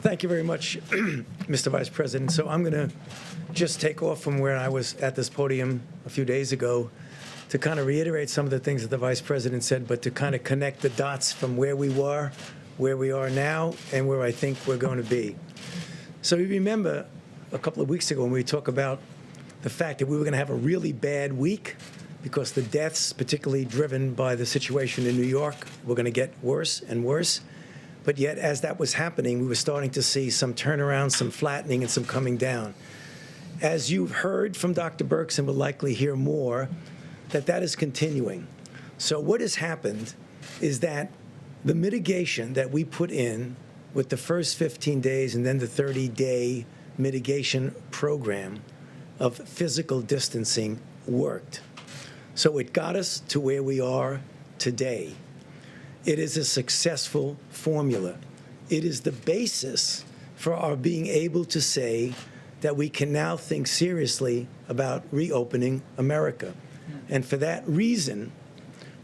Thank you very much, Mr. Vice President. So I'm going to just take off from where I was at this podium a few days ago to kind of reiterate some of the things that the Vice President said, but to kind of connect the dots from where we were, where we are now, and where I think we're going to be. So you remember a couple of weeks ago when we talked about the fact that we were going to have a really bad week because the deaths, particularly driven by the situation in New York, were going to get worse and worse. But yet, as that was happening, we were starting to see some turnaround, some flattening, and some coming down. As you've heard from Dr. Birx and will likely hear more, that is continuing. So what has happened is that the mitigation that we put in with the first 15 days and then the 30-day mitigation program of physical distancing worked. So it got us to where we are today. It is a successful formula. It is the basis for our being able to say that we can now think seriously about reopening America. And for that reason,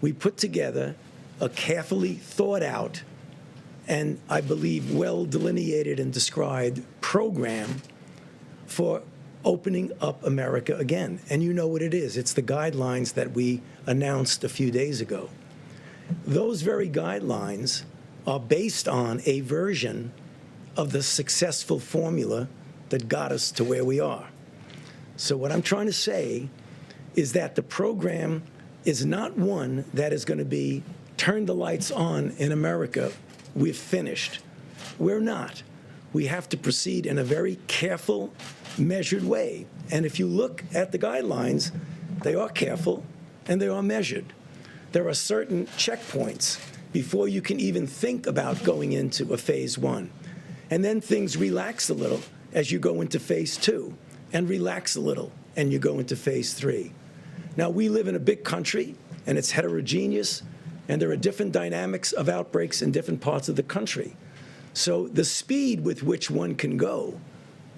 we put together a carefully thought out and I believe well delineated and described program for opening up America again. And you know what it is. It's the guidelines that we announced a few days ago. Those very guidelines are based on a version of the successful formula that got us to where we are. So what I'm trying to say is that the program is not one that is going to be turn the lights on in America, we've finished. We're not. We have to proceed in a very careful, measured way. And if you look at the guidelines, they are careful and they are measured. There are certain checkpoints before you can even think about going into a phase one. And then things relax a little as you go into phase two, and relax a little and you go into phase three. Now, we live in a big country, and it's heterogeneous, and there are different dynamics of outbreaks in different parts of the country. So the speed with which one can go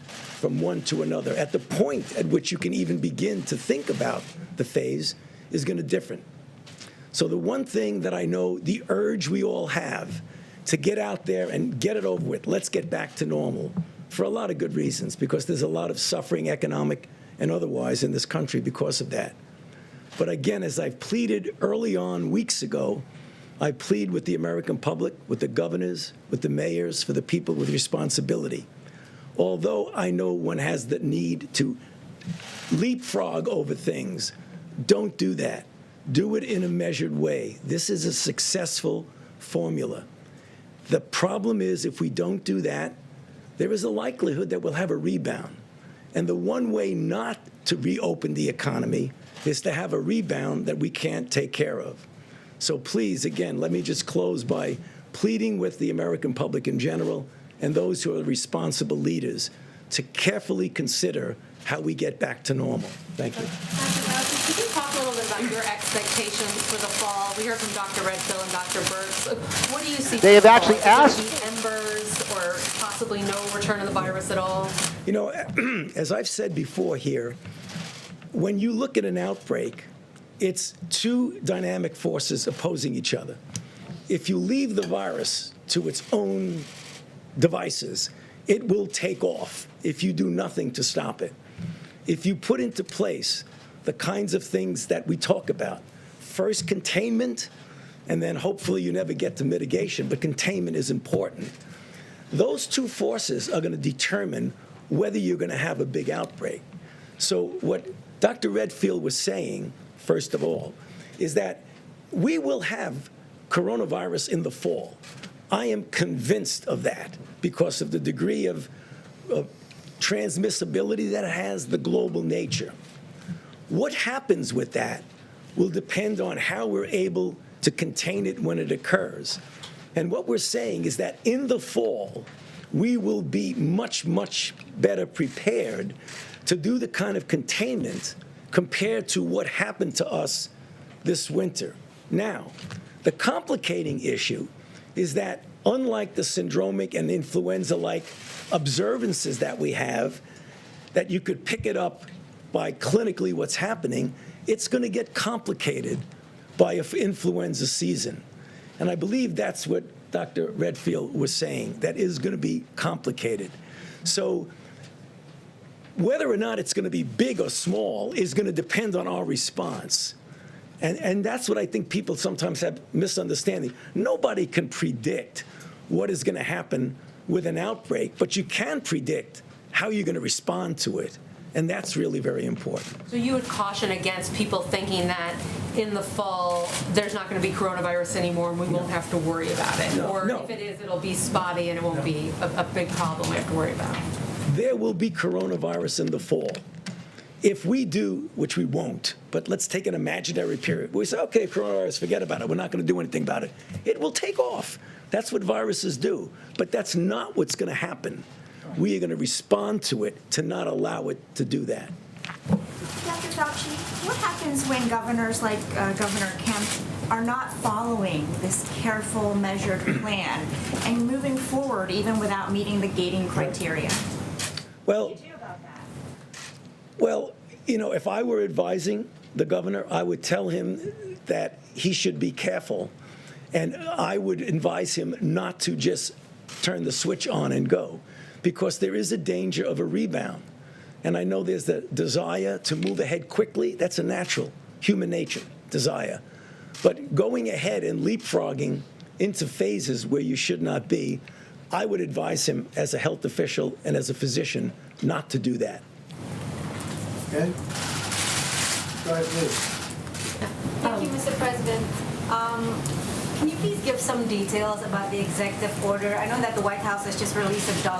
from one to another, at the point at which you can even begin to think about the phase, is going to differ. So the one thing that I know, the urge we all have to get out there and get it over with, let's get back to normal, for a lot of good reasons, because there's a lot of suffering, economic and otherwise, in this country because of that. But again, as I've pleaded early on weeks ago, I plead with the American public, with the governors, with the mayors, for the people with responsibility. Although I know one has the need to leapfrog over things, don't do that. Do it in a measured way. This is a successful formula. The problem is, if we don't do that, there is a likelihood that we'll have a rebound. And the one way not to reopen the economy is to have a rebound that we can't take care of. So please, again, let me just close by pleading with the American public in general and those who are responsible leaders to carefully consider how we get back to normal. Thank you. Dr. FAUCI, could you talk a little bit about your expectations for the fall? We heard from Dr. Redfield and Dr. Birx. What do you see? They have actually asked. Embers or possibly no return of the virus at all? You know, as I've said before here, when you look at an outbreak, it's two dynamic forces opposing each other. If you leave the virus to its own devices, it will take off if you do nothing to stop it. If you put into place the kinds of things that we talk about, first containment, and then hopefully you never get to mitigation, but containment is important. Those two forces are going to determine whether you're going to have a big outbreak. So what Dr. Redfield was saying, first of all, is that we will have coronavirus in the fall. I am convinced of that because of the degree of transmissibility that it has, the global nature. What happens with that will depend on how we're able to contain it when it occurs. And what we're saying is that in the fall, we will be much, much better prepared to do the kind of containment compared to what happened to us this winter. Now, the complicating issue is that unlike the syndromic and influenza-like observances that we have, that you could pick it up by clinically what's happening, it's going to get complicated by an influenza season. And I believe that's what Dr. Redfield was saying, that is going to be complicated. So whether or not it's going to be big or small is going to depend on our response. And that's what I think people sometimes have misunderstanding. Nobody can predict what is going to happen with an outbreak, but you can predict how you're going to respond to it. And that's really very important. So you would caution against people thinking that in the fall, there's not going to be coronavirus anymore and we won't have to worry about it. Or if it is, it'll be spotty and it won't be a big problem we have to worry about. There will be coronavirus in the fall. If we do, which we won't, but let's take an imaginary period. We say, okay, coronavirus, forget about it. We're not going to do anything about it. It will take off. That's what viruses do. But that's not what's going to happen. We are going to respond to it to not allow it to do that. Dr. Fauci, what happens when governors like Governor Kemp are not following this careful, measured plan and moving forward even without meeting the gating criteria? Well, What do you do about that? Well, you know, if I were advising the governor, I would tell him that he should be careful, and I would advise him not to just turn the switch on and go, because there is a danger of a rebound. And I know there's the desire to move ahead quickly. That's a natural human nature desire. But going ahead and leapfrogging into phases where you should not be, I would advise him as a health official and as a physician not to do that. Okay? Go ahead, please. Thank you, Mr. President. Can you please give some details about the executive order? I know that the White House has just released a document